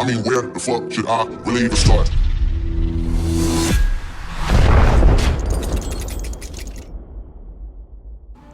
I mean, where the fuck should I really even start?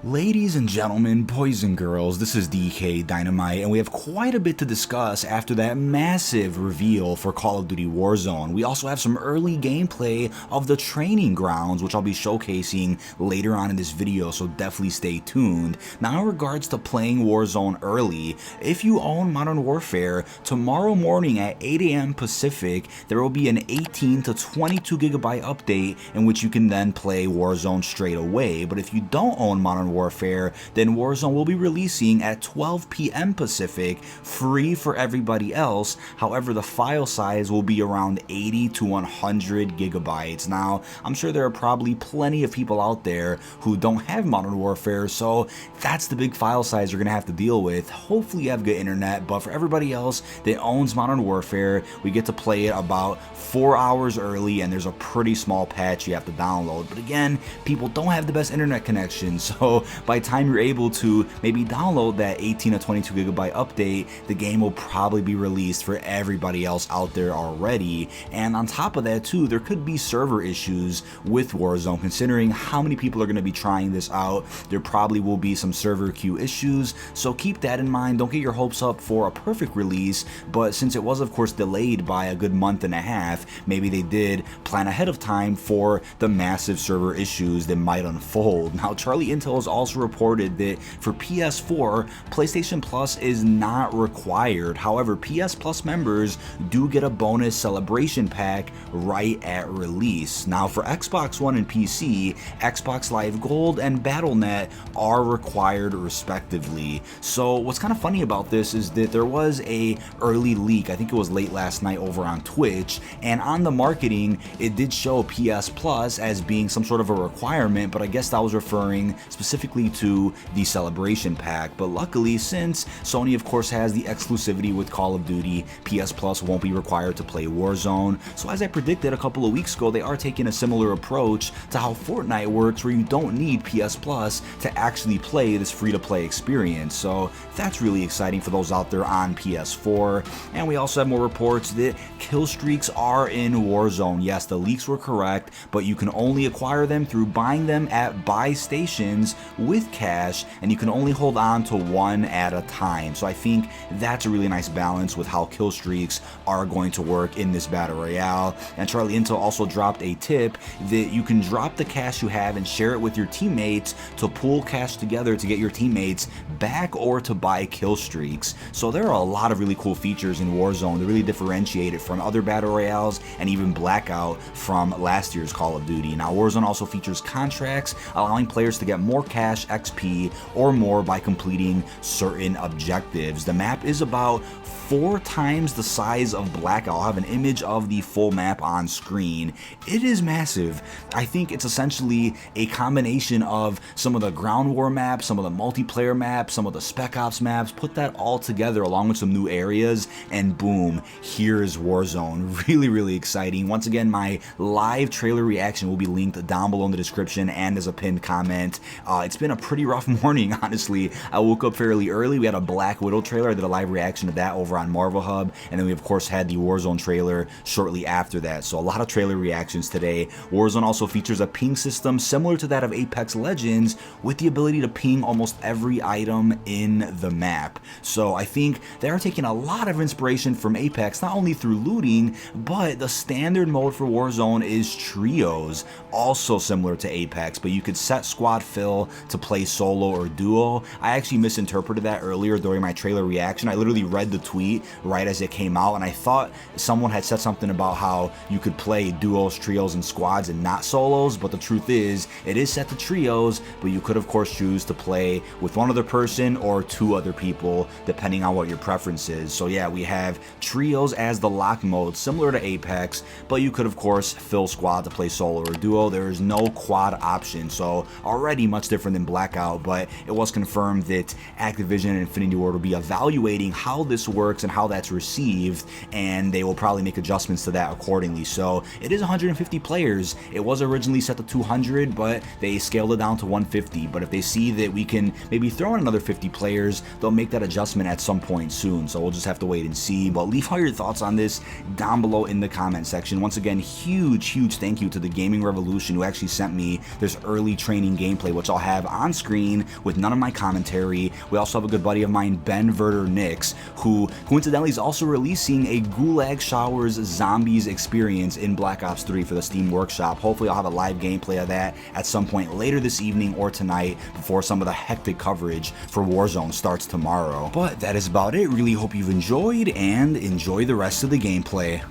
Ladies and gentlemen, boys and girls, this is dkdynamite, and we have quite a bit to discuss after that massive reveal for Call of Duty Warzone. We also have some early gameplay of the training grounds, which I'll be showcasing later on in this video, so definitely stay tuned. Now, in regards to playing Warzone early, if you own Modern Warfare, tomorrow morning at 8 AM Pacific, there will be an 18 to 22 gigabyte update in which you can then play Warzone straight away. But if you don't own Modern Warfare, then Warzone will be releasing at 12 PM Pacific, free for everybody else. However, the file size will be around 80 to 100 gigabytes. Now, I'm sure there are probably plenty of people out there who don't have Modern Warfare, so that's the big file size you're gonna have to deal with. Hopefully you have good internet, but for everybody else that owns Modern Warfare, we get to play it about 4 hours early, and there's a pretty small patch you have to download. But again, people don't have the best internet connection, so by the time you're able to maybe download that 18 to 22 gigabyte update, the game will probably be released for everybody else out there already. And on top of that too, there could be server issues with Warzone. Considering how many people are going to be trying this out, there probably will be some server queue issues, so keep that in mind. Don't get your hopes up for a perfect release, but since it was of course delayed by a good month and a half, maybe they did plan ahead of time for the massive server issues that might unfold. Now, Charlie Intel has also reported that for PS4, PlayStation Plus is not required. However, PS Plus members do get a bonus celebration pack right at release. Now, for Xbox One and PC, Xbox Live Gold and Battle.net are required respectively. So what's kind of funny about this is that there was a early leak, I think it was late last night over on Twitch, and on the marketing it did show PS Plus as being some sort of a requirement, but I guess that was referring specifically to the celebration pack. But luckily, since Sony of course has the exclusivity with Call of Duty, PS Plus won't be required to play Warzone. So as I predicted a couple of weeks ago, they are taking a similar approach to how Fortnite works, where you don't need PS Plus to actually play this free-to-play experience. So that's really exciting for those out there on PS4. And we also have more reports that kill streaks are in Warzone. Yes, the leaks were correct, but you can only acquire them through buying them at buy stations with cash, and you can only hold on to one at a time. So I think that's a really nice balance with how kill streaks are going to work in this battle royale. And Charlie Intel also dropped a tip that you can drop the cash you have and share it with your teammates to pool cash together to get your teammates back or to buy kill streaks. So there are a lot of really cool features in Warzone that really differentiate it from other battle royales and even Blackout from last year's Call of Duty. Now, Warzone also features contracts allowing players to get more cash, XP, or more by completing certain objectives. The map is about 4 times the size of Blackout. I'll have an image of the full map on screen. It is massive. I think it's essentially a combination of some of the ground war maps, some of the multiplayer maps, some of the Spec Ops maps. Put that all together along with some new areas, and boom, here's Warzone. Really exciting. Once again, my live trailer reaction will be linked down below in the description and as a pinned comment. It's been a pretty rough morning, honestly. I woke up fairly early. We had a Black Widow trailer. I did a live reaction to that over on Marvel Hub, and then we of course had the Warzone trailer shortly after that. So a lot of trailer reactions today. Warzone also features a ping system similar to that of Apex Legends, with the ability to ping almost every item in the map. So I think they're taking a lot of inspiration from Apex, not only through looting, but the standard mode for Warzone is trios, also similar to Apex, but you could set squad fill to play solo or duo. I actually misinterpreted that earlier during my trailer reaction. I literally read the tweet right as it came out, and I thought someone had said something about how you could play duos, trios, and squads and not solos, but the truth is it is set to trios, but you could of course choose to play with one other person or 2 other people depending on what your preference is. So yeah, we have trios as the lock mode, similar to Apex, but you could of course fill squad to play solo or duo. There is no quad option, so already much different in Blackout, but it was confirmed that Activision and Infinity Ward will be evaluating how this works and how that's received, and they will probably make adjustments to that accordingly. So it is 150 players. It was originally set to 200, but they scaled it down to 150. But if they see that we can maybe throw in another 50 players, they'll make that adjustment at some point soon. So we'll just have to wait and see. But leave all your thoughts on this down below in the comment section. Once again, huge thank you to the Gaming Revolution who actually sent me this early training gameplay, which I'll have on screen with none of my commentary. We also have a good buddy of mine, Ben Verder Nix, who coincidentally is also releasing a Gulag Showers Zombies experience in Black Ops 3 for the Steam Workshop. Hopefully I'll have a live gameplay of that at some point later this evening or tonight before some of the hectic coverage for Warzone starts tomorrow. But that is about it. Really hope you've enjoyed, and enjoy the rest of the gameplay.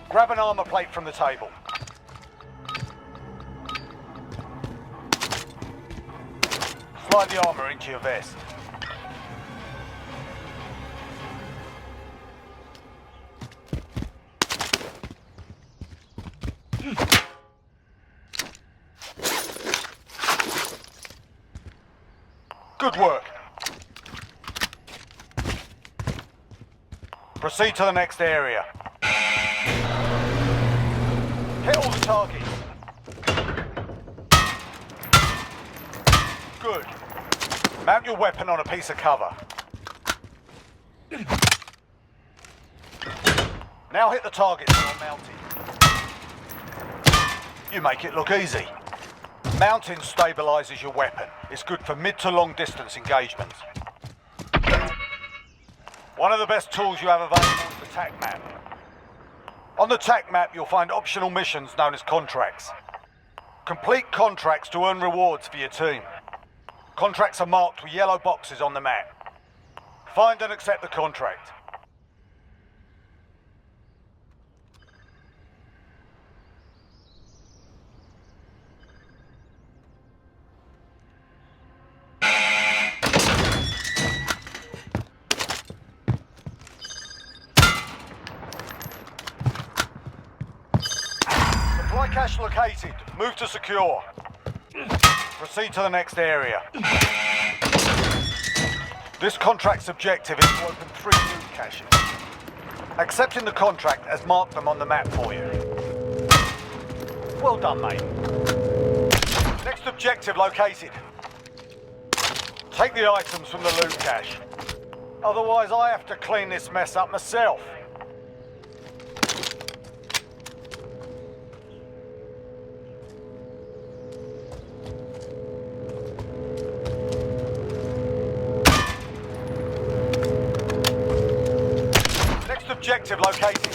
Grab an armor plate from the table. Slide the armor into your vest. Good work. Proceed to the next area. Hit all the targets. Good. Mount your weapon on a piece of cover. Now hit the targets while mounting. You make it look easy. Mounting stabilizes your weapon. It's good for mid to long distance engagements. One of the best tools you have available is the TAC map. On the TAC map, you'll find optional missions known as contracts. Complete contracts to earn rewards for your team. Contracts are marked with yellow boxes on the map. Find and accept the contract. Supply cache located. Move to secure. Proceed to the next area. This contract's objective is to open 3 loot caches. Accepting the contract has marked them on the map for you. Well done, mate. Next objective located. Take the items from the loot cache. Otherwise, I have to clean this mess up myself. Objective located.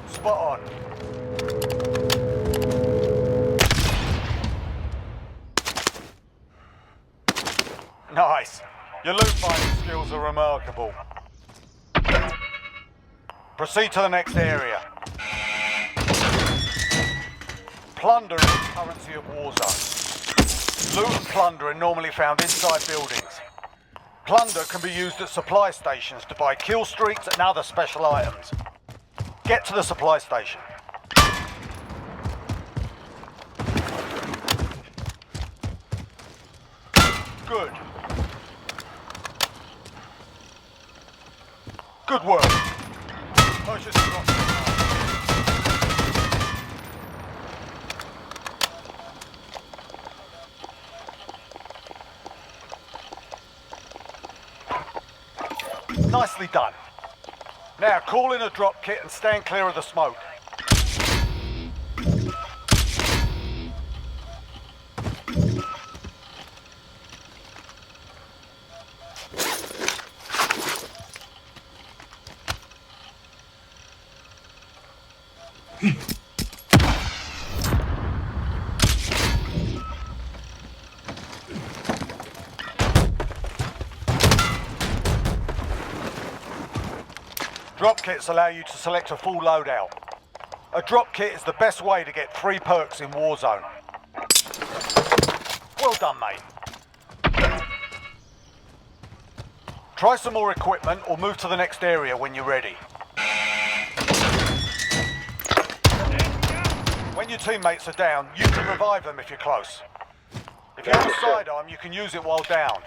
Spot on. Nice. Your loot finding skills are remarkable. Proceed to the next area. Plunder is the currency of Warzone. Loot and plunder are normally found inside buildings. Plunder can be used at supply stations to buy kill streaks and other special items. Get to the supply station. Good. Good work. Purchase the box. Nicely done. Now call in a drop kit and stand clear of the smoke. Drop kits allow you to select a full loadout. A drop kit is the best way to get 3 perks in Warzone. Well done, mate. Try some more equipment or move to the next area when you're ready. When your teammates are down, you can revive them if you're close. If you have a sidearm, you can use it while down.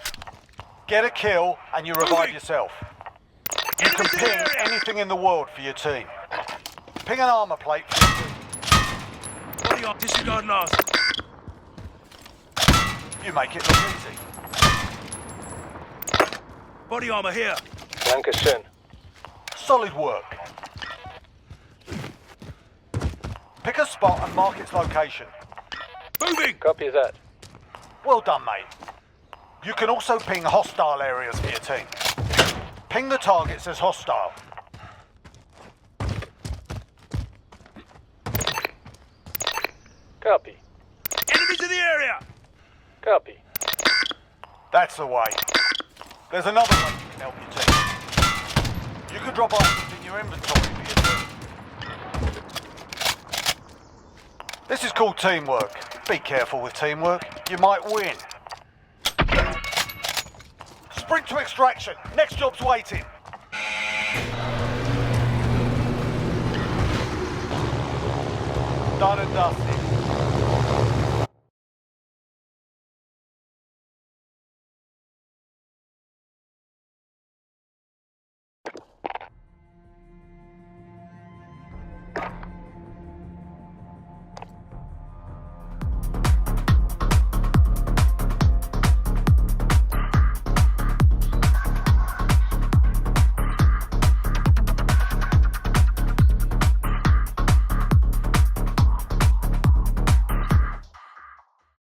Get a kill and you revive yourself. You can ping anything in the world for your team. Ping an armor plate for your team. Body up, disregard last. You make it look easy. Body armor here. Dankeschön. Solid work. Pick a spot and mark its location. Moving! Copy that. Well done, mate. You can also ping hostile areas for your team. Ping the targets as hostile. Copy. Enemies in the area! Copy. That's the way. There's another way you can help your team. You can drop items in your inventory for your team. This is called teamwork. Be careful with teamwork. You might win. Sprint to extraction. Next job's waiting. Done and dusted.